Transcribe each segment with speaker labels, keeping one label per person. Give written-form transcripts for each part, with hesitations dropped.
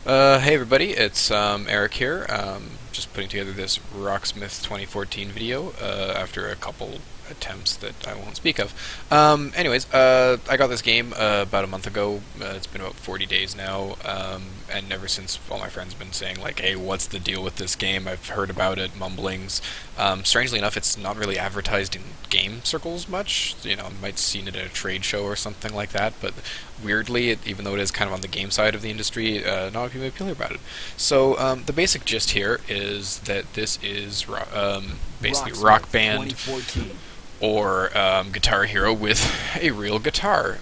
Speaker 1: Hey everybody, it's Eric here. Just putting together this RockSmith 2014 video after a couple attempts that I won't speak of. I got this game about a month ago. It's been about 40 days now, and ever since all my friends have been saying like, "Hey, what's the deal with this game?" I've heard about it, mumblings. Strangely enough, it's not really advertised in game circles much. You know, you might have seen it at a trade show or something like that, but weirdly, even though it is kind of on the game side of the industry, not a lot of people are about it. So the basic gist here is that this is basically Rock Band
Speaker 2: 2014.
Speaker 1: or Guitar Hero with a real guitar.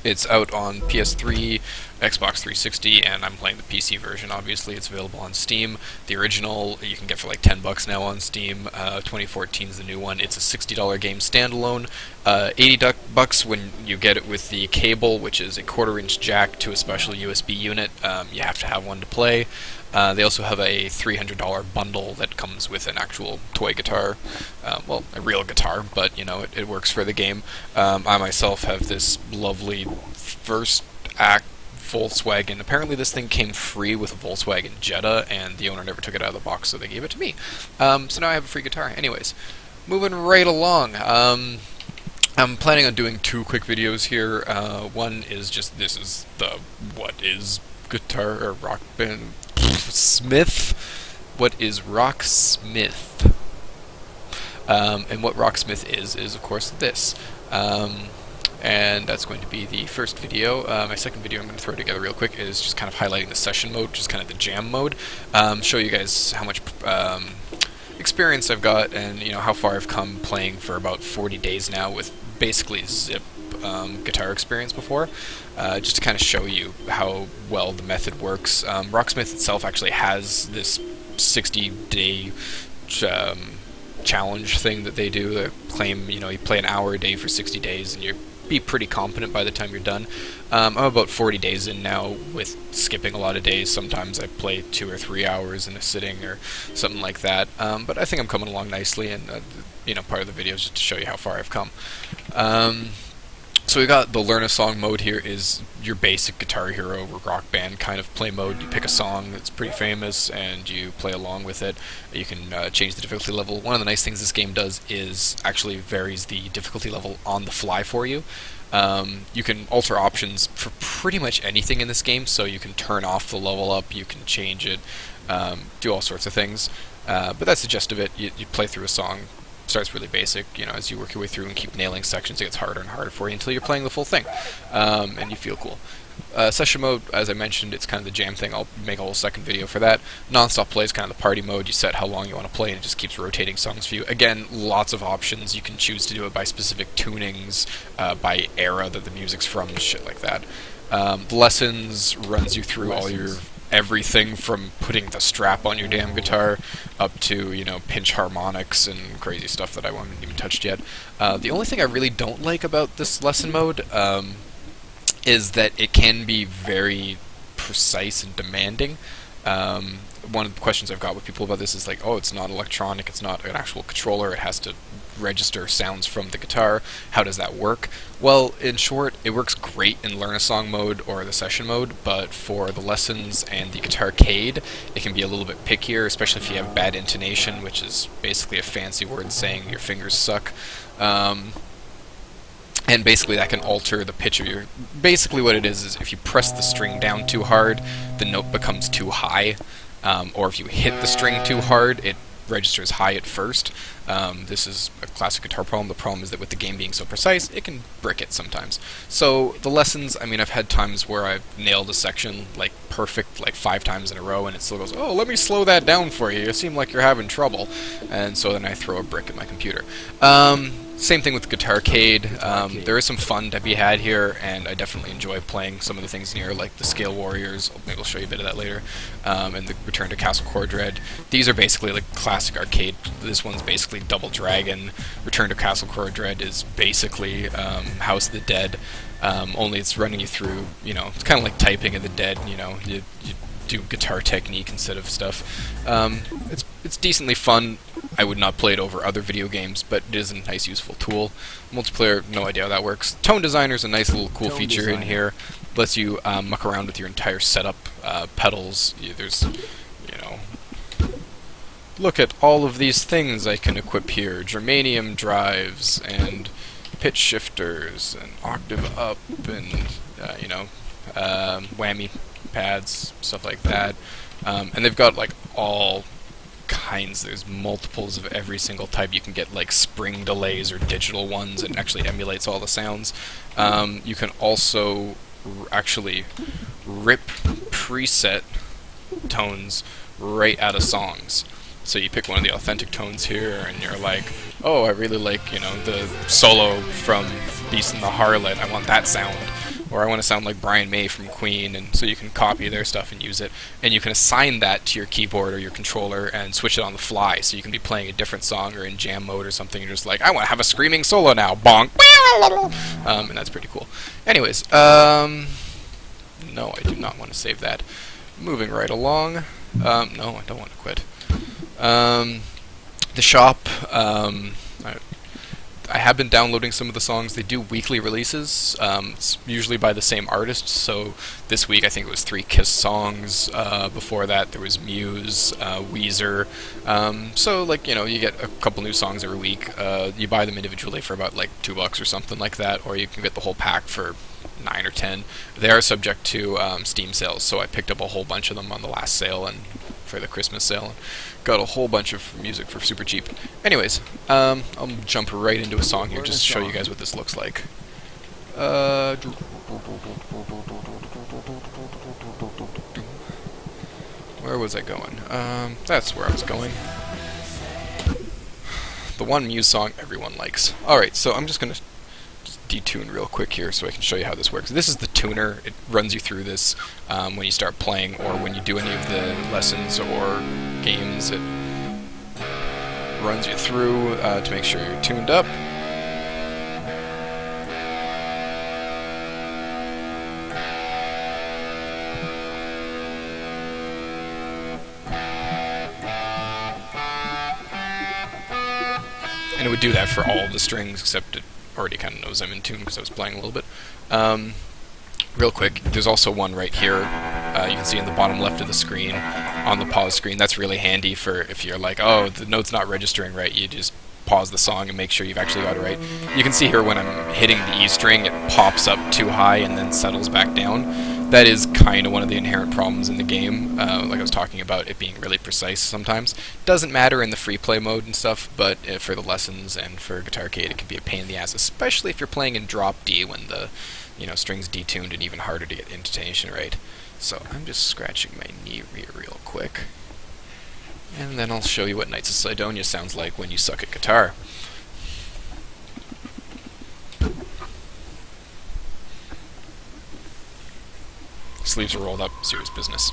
Speaker 1: It's out on PS3, Xbox 360, and I'm playing the PC version. Obviously, it's available on Steam. The original you can get for like $10 now on Steam. 2014 is the new one. It's a $60 game standalone. $80 when you get it with the cable, which is a 1/4-inch jack to a special USB unit. You have to have one to play. They also have a $300 bundle that comes with an actual toy guitar. Well, a real guitar, but you know it works for the game. I myself have this lovely first act Volkswagen. Apparently this thing came free with a Volkswagen Jetta, and the owner never took it out of the box, so they gave it to me. So now I have a free guitar. Anyways, moving right along. I'm planning on doing two quick videos here. One is just this is the what is guitar or rock band Smith. What is RockSmith? And what RockSmith is of course this. And that's going to be the first video. My second video I'm going to throw together real quick is just kind of highlighting the session mode, just kind of the jam mode. Show you guys how much experience I've got, and you know how far I've come playing for about 40 days now with basically zip guitar experience before, just to kind of show you how well the method works. RockSmith itself actually has this 60-day challenge thing that they do. They claim, you know, you play an hour a day for 60 days and you're be pretty competent by the time you're done. I'm about 40 days in now with skipping a lot of days. Sometimes I play 2 or 3 hours in a sitting or something like that. But I think I'm coming along nicely, and you know, part of the video is just to show you how far I've come. So we got the learn a song mode here is your basic Guitar Hero or Rock Band kind of play mode. You pick a song that's pretty famous and you play along with it. You can change the difficulty level. One of the nice things this game does is actually varies the difficulty level on the fly for you. You can alter options for pretty much anything in this game, so you can turn off the level up, you can change it, do all sorts of things. But that's the gist of it. You play through a song. Starts really basic, you know, as you work your way through and keep nailing sections, it gets harder and harder for you until you're playing the full thing, and you feel cool. Session mode, as I mentioned, it's kind of the jam thing. I'll make a whole second video for that. Non-stop play is kind of the party mode. You set how long you want to play, and it just keeps rotating songs for you. Again, lots of options. You can choose to do it by specific tunings, by era that the music's from, and shit like that. The lessons runs you through all your everything from putting the strap on your damn guitar up to, you know, pinch harmonics and crazy stuff that I haven't even touched yet. The only thing I really don't like about this lesson mode is that it can be very precise and demanding. One of the questions I've got with people about this is like, oh, it's not electronic, it's not an actual controller, it has to register sounds from the guitar. How does that work? Well, in short, it works great in Learn a Song mode or the session mode, but for the lessons and the guitarcade, it can be a little bit pickier, especially if you have bad intonation, which is basically a fancy word saying your fingers suck. And basically that can alter the pitch of your... Basically what it is if you press the string down too hard, the note becomes too high. Or if you hit the string too hard, it registers high at first. This is a classic guitar problem. The problem is that with the game being so precise, it can brick it sometimes. So the lessons, I mean, I've had times where I've nailed a section like perfect, like 5 times in a row, and it still goes, oh, let me slow that down for you. You seem like you're having trouble. And so then I throw a brick at my computer. Same thing with the Guitarcade. There is some fun to be had here, and I definitely enjoy playing some of the things in here, like the Scale Warriors. Maybe I'll show you a bit of that later. And the Return to Castle Cordred. These are basically like classic arcade. This one's basically Double Dragon. Return to Castle Cordred is basically House of the Dead. Only it's running you through, you know, it's kind of like typing in the Dead. You know, you do guitar technique instead of stuff. It's decently fun. I would not play it over other video games, but it is a nice, useful tool. Multiplayer, no idea how that works. Tone Designer is a nice little cool feature in here. lets you muck around with your entire setup, pedals. There's, look at all of these things I can equip here: germanium drives and pitch shifters and octave up and whammy pads, stuff like that. And they've got like all kinds. There's multiples of every single type. You can get like spring delays or digital ones. It actually emulates all the sounds. You can also actually rip preset tones right out of songs. So you pick one of the authentic tones here, and you're like, oh, I really like, the solo from Beast and the Harlot. I want that sound. Or I want to sound like Brian May from Queen, and so you can copy their stuff and use it. And you can assign that to your keyboard or your controller and switch it on the fly. So you can be playing a different song or in jam mode or something. You're just like, I want to have a screaming solo now. Bonk. And that's pretty cool. Anyways, no, I do not want to save that. Moving right along. No, I don't want to quit. The shop, I have been downloading some of the songs. They do weekly releases. It's usually by the same artist. So this week I think it was 3 Kiss songs. Before that there was Muse, Weezer. So like you get a couple new songs every week. You buy them individually for about like $2 or something like that, or you can get the whole pack for 9 or 10. They are subject to Steam sales, so I picked up a whole bunch of them on the last sale and for the Christmas sale, and got a whole bunch of music for super cheap. Anyways, I'll jump right into a song here just to show you guys what this looks like. Where was I going? That's where I was going. The one Muse song everyone likes. Alright, so I'm just gonna detune real quick here so I can show you how this works. This is the tuner. It runs you through this when you start playing or when you do any of the lessons or games. It runs you through to make sure you're tuned up. And it would do that for all of the strings, except it already kind of knows I'm in tune because I was playing a little bit. Real quick, there's also one right here. You can see in the bottom left of the screen, on the pause screen. That's really handy for if you're like, oh, the note's not registering right. You just pause the song and make sure you've actually got it right. You can see here when I'm hitting the E string, it pops up too high and then settles back down. That is kind of one of the inherent problems in the game, like I was talking about, it being really precise sometimes. Doesn't matter in the free play mode and stuff, but for the lessons and for Guitarcade it can be a pain in the ass, especially if you're playing in drop D when the string's detuned and even harder to get intonation right. So I'm just scratching my knee real quick. And then I'll show you what Knights of Sidonia sounds like when you suck at guitar. Sleeves are rolled up, serious business.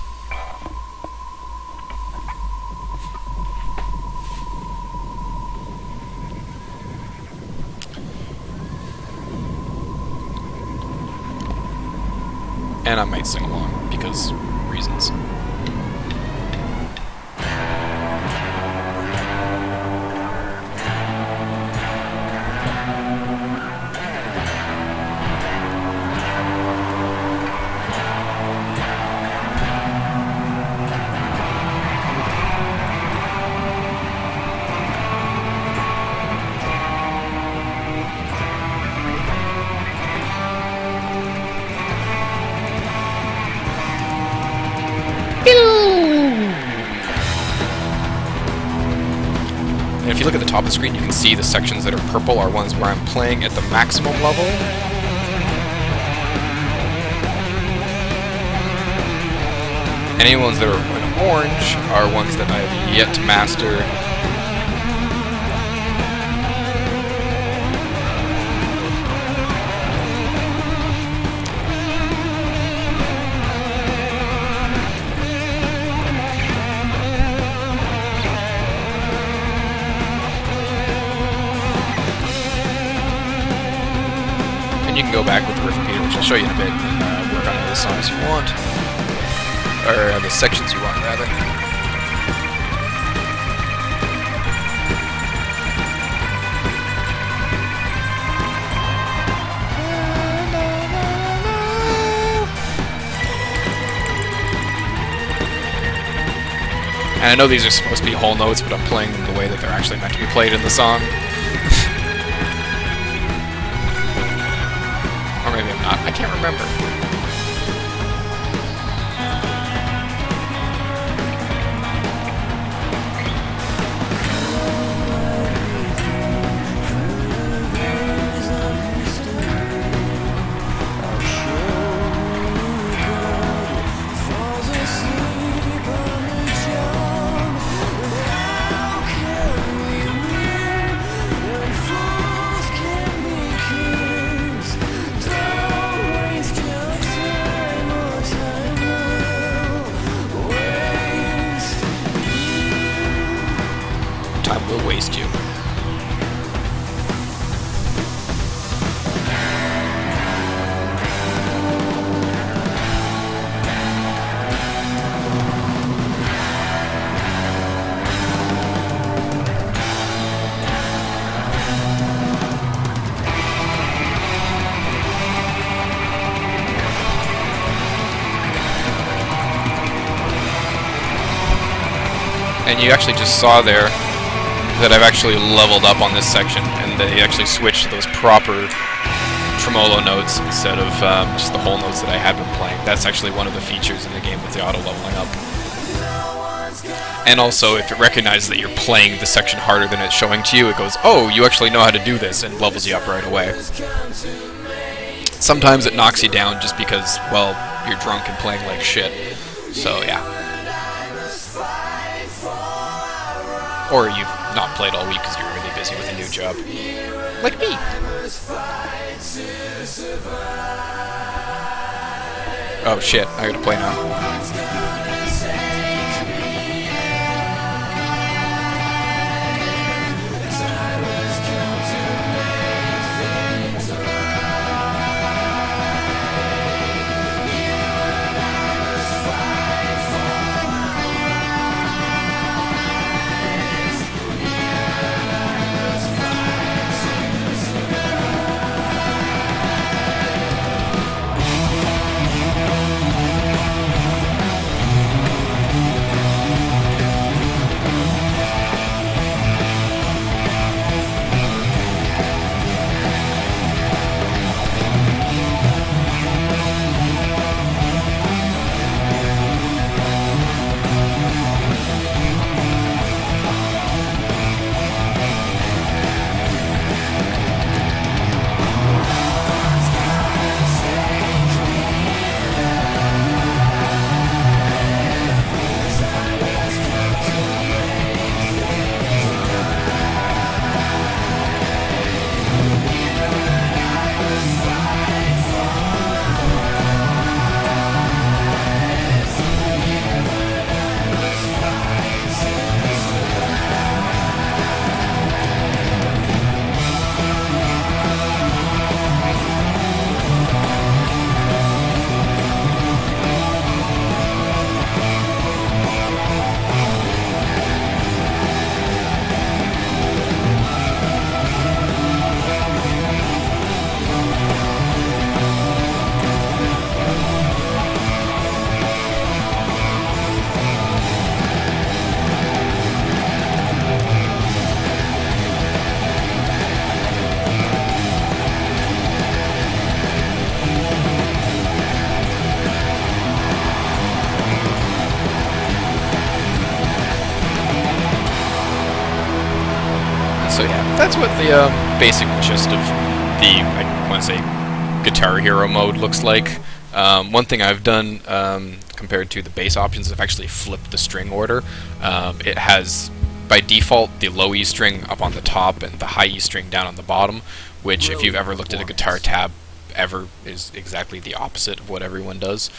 Speaker 1: And I might sing along, because reasons. And if you look at the top of the screen, you can see the sections that are purple are ones where I'm playing at the maximum level. Any ones that are in orange are ones that I have yet to master. You can go back with the riff repeater, which I'll show you in a bit, and work on any of the songs you want. Or the sections you want, rather. And I know these are supposed to be whole notes, but I'm playing them the way that they're actually meant to be played in the song. Or maybe I'm not. I can't remember. Time will waste you. And you actually just saw there that I've actually leveled up on this section, and they actually switched to those proper tremolo notes instead of just the whole notes that I had been playing. That's actually one of the features in the game with the auto-leveling up. And also, if it recognizes that you're playing the section harder than it's showing to you, it goes, oh, you actually know how to do this, and levels you up right away. Sometimes it knocks you down just because, well, you're drunk and playing like shit. So, yeah. Or you've not played all week because you're really busy with a new job. Like me. Oh shit, I gotta play now. So yeah, that's what the basic gist of the, I want to say, Guitar Hero mode looks like. One thing I've done compared to the bass options is I've actually flipped the string order. It has, by default, the low E string up on the top and the high E string down on the bottom, which if you've ever looked at a guitar tab ever is exactly the opposite of what everyone does.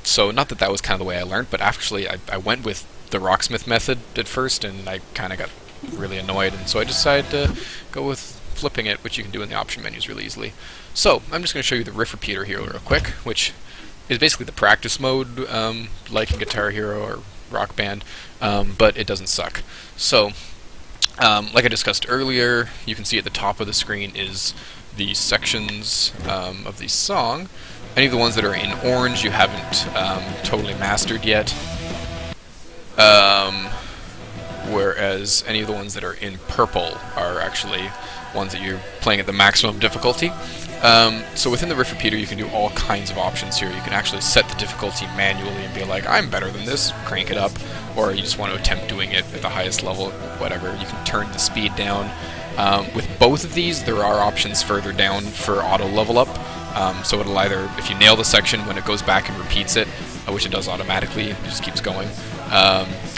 Speaker 1: So not that that was kind of the way I learned, but actually I went with the RockSmith method at first, and I kind of got really annoyed, and so I decided to go with flipping it, which you can do in the option menus really easily. So I'm just going to show you the riff repeater here real quick, which is basically the practice mode, like in Guitar Hero or Rock Band, but it doesn't suck. So, like I discussed earlier, you can see at the top of the screen is the sections of the song. Any of the ones that are in orange you haven't totally mastered yet. Whereas any of the ones that are in purple are actually ones that you're playing at the maximum difficulty. So within the riff repeater, you can do all kinds of options here. You can actually set the difficulty manually and be like, I'm better than this, crank it up, or you just want to attempt doing it at the highest level, whatever. You can turn the speed down. With both of these, there are options further down for auto level up. So it'll either, if you nail the section, when it goes back and repeats it, which it does automatically, it just keeps going,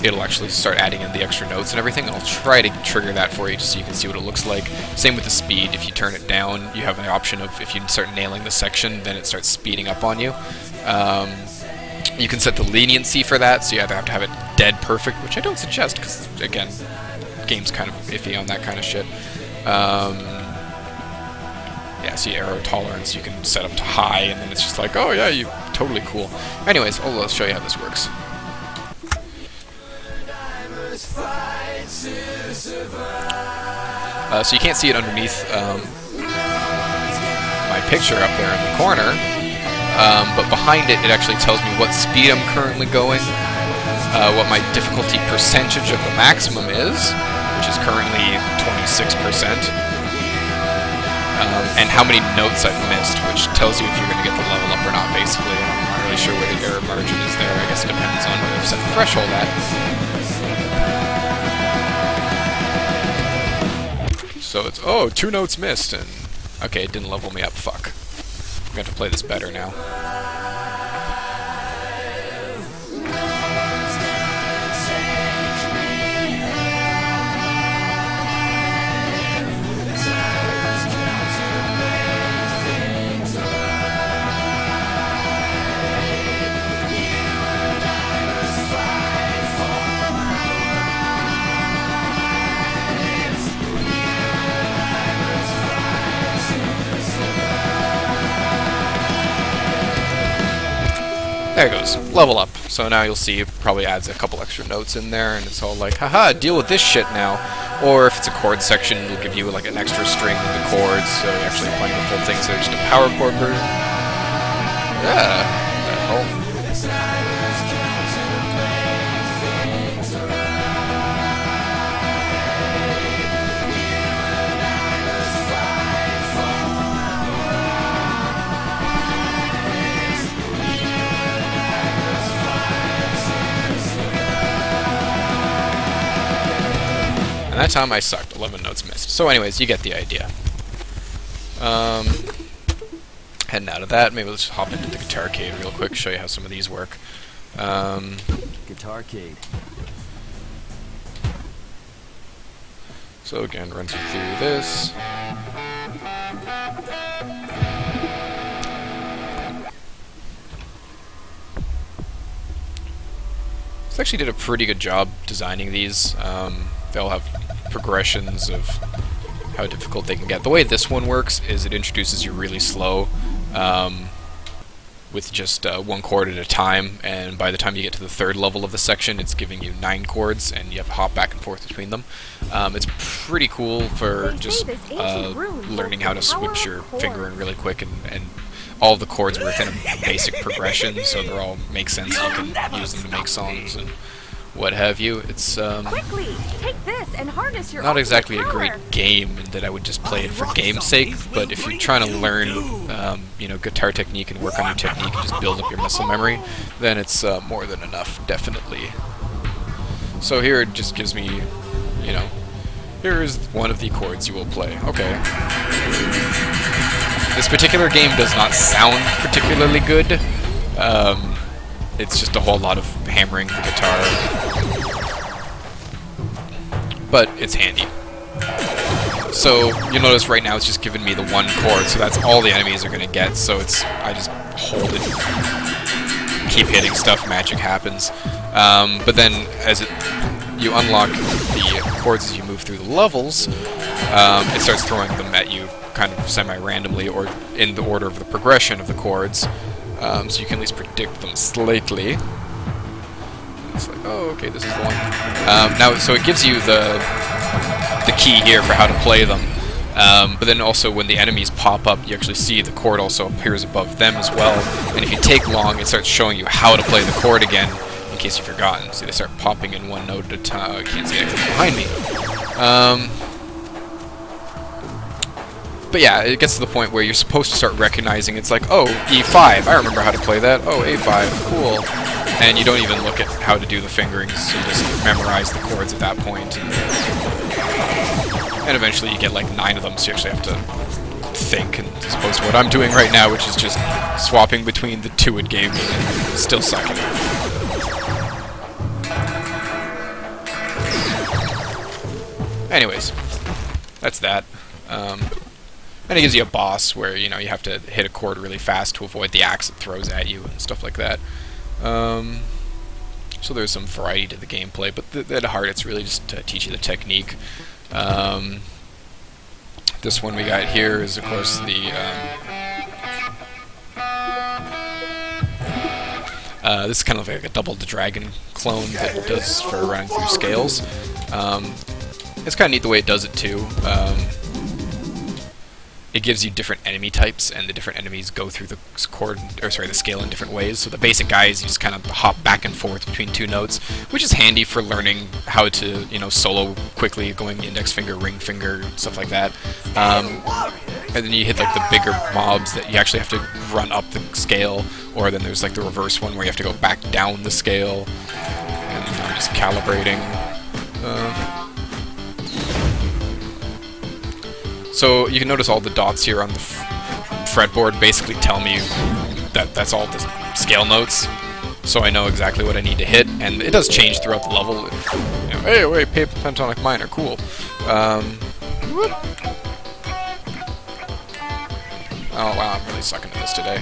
Speaker 1: it'll actually start adding in the extra notes and everything. I'll try to trigger that for you just so you can see what it looks like. Same with the speed. If you turn it down, you have an option of, if you start nailing the section, then it starts speeding up on you. You can set the leniency for that, so you either have to have it dead perfect, which I don't suggest, because, again, game's kind of iffy on that kind of shit. Yeah, see, error tolerance, you can set up to high, and then it's just like, oh yeah, you totally cool. Anyways, let's show you how this works. So you can't see it underneath my picture up there in the corner, but behind it, it actually tells me what speed I'm currently going, what my difficulty percentage of the maximum is, which is currently 26%. And how many notes I've missed, which tells you if you're going to get the level up or not, basically. I'm not really sure where the error margin is there. I guess it depends on where I've set the threshold at. So it's, oh, 2 notes missed, and okay, it didn't level me up, fuck. I'm going to have to play this better now. There it goes, level up. So now you'll see it probably adds a couple extra notes in there, and it's all like, haha, deal with this shit now. Or if it's a chord section, it'll give you like an extra string in the chords, so you're actually playing the full thing, so it's just a power chord version. Yeah, that helps. And that time I sucked, 11 notes missed. So anyways, you get the idea. Heading out of that, maybe let's hop into the Guitarcade real quick, show you how some of these work.
Speaker 2: Guitarcade.
Speaker 1: So again, run through this. This actually did a pretty good job designing these. They'll have progressions of how difficult they can get. The way this one works is it introduces you really slow with just 1 chord at a time, and by the time you get to the 3rd level of the section, it's giving you 9 chords, and you have to hop back and forth between them. It's pretty cool for just learning how to switch your finger in really quick, and all the chords are within a basic progression, so they all make sense. You can use them to make songs and what have you. It's
Speaker 3: Quickly, take this and harness your
Speaker 1: not exactly a
Speaker 3: power.
Speaker 1: great game that I would just play it for game's sake, but if you're trying to learn you know, guitar technique and work on your technique and just build up your muscle memory, then it's more than enough, definitely. So here it just gives me, you know, here is one of the chords you will play. Okay. This particular game does not sound particularly good. It's just a whole lot of hammering the guitar, but it's handy. So you'll notice right now it's just giving me the 1 chord, so that's all the enemies are going to get. So it's, I just hold it, keep hitting stuff, magic happens. But then as you unlock the chords as you move through the levels, it starts throwing them at you kind of semi-randomly or in the order of the progression of the chords. So you can at least predict them slightly. It's like, oh, okay, this is the one. Now, so it gives you the key here for how to play them. But then also when the enemies pop up, you actually see the chord also appears above them as well. And if you take long, it starts showing you how to play the chord again, in case you've forgotten. See, they start popping in one note at a time. Oh, you can't see it behind me. But yeah, it gets to the point where you're supposed to start recognizing it's like, oh, E5, I remember how to play that. Oh, A5, cool. And you don't even look at how to do the fingerings, so you just memorize the chords at that point. And eventually you get like 9 of them, so you actually have to think, and as opposed to what I'm doing right now, which is just swapping between the two-it games and still sucking. Anyways, that's that. And it gives you a boss where, you know, you have to hit a chord really fast to avoid the axe it throws at you and stuff like that. So there's some variety to the gameplay, but at heart it's really just to teach you the technique. This one we got here is, of course, the... this is kind of like a Double the Dragon clone that it does for running through scales. It's kind of neat the way it does it, too. It gives you different enemy types, and the different enemies go through the the scale in different ways. So the basic guys, you just kind of hop back and forth between 2 notes, which is handy for learning how to, you know, solo quickly, going index finger, ring finger, stuff like that. And then you hit like the bigger mobs that you actually have to run up the scale, or then there's like the reverse one where you have to go back down the scale, and you're just calibrating. So you can notice all the dots here on the fretboard basically tell me that that's all the scale notes, so I know exactly what I need to hit, and it does change throughout the level. You know, hey, wait, pentatonic minor, cool. Oh wow, I'm really sucking at this today.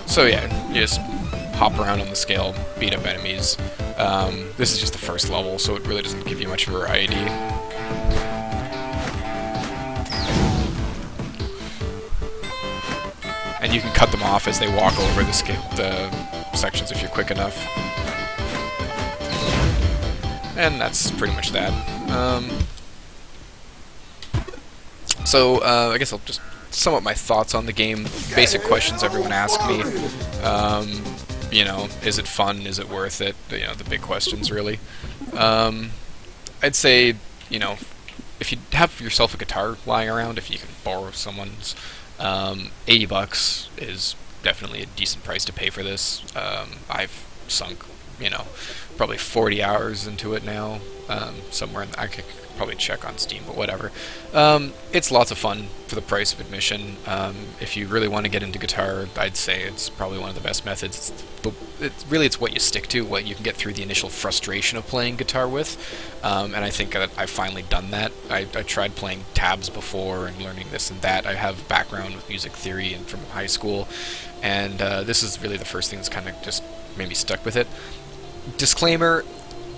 Speaker 1: So yeah, you just hop around on the scale, beat up enemies. This is just the first level, so it really doesn't give you much variety. And you can cut them off as they walk over the sections if you're quick enough. And that's pretty much that. I guess I'll just sum up my thoughts on the game. Basic questions everyone asks me. You know, is it fun? Is it worth it? You know, the big questions, really. I'd say, you know, if you have yourself a guitar lying around, if you can borrow someone's, $80 is definitely a decent price to pay for this. I've sunk, you know, probably 40 hours into it now, somewhere I could probably check on Steam, but whatever. It's lots of fun for the price of admission. If you really want to get into guitar, I'd say it's probably one of the best methods. It's what you stick to, what you can get through the initial frustration of playing guitar with, and I think that I've finally done that. I tried playing tabs before and learning this and that. I have a background with music theory and from high school, and this is really the first thing that's kind of just made me stuck with it. Disclaimer,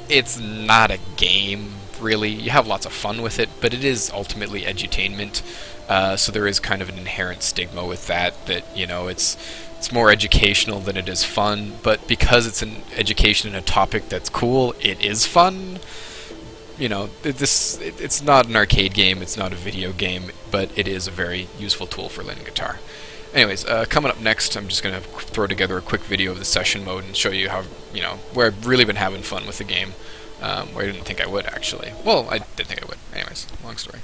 Speaker 1: it's not a game, really. You have lots of fun with it, but it is ultimately edutainment, so there is kind of an inherent stigma with that, you know, it's more educational than it is fun, but because it's an education in a topic that's cool, it is fun. You know, it's not an arcade game, it's not a video game, but it is a very useful tool for learning guitar. Anyways, coming up next, I'm just going to throw together a quick video of the session mode and show you how, you know, where I've really been having fun with the game, where I didn't think I would, actually. Well, I did think I would. Anyways, long story.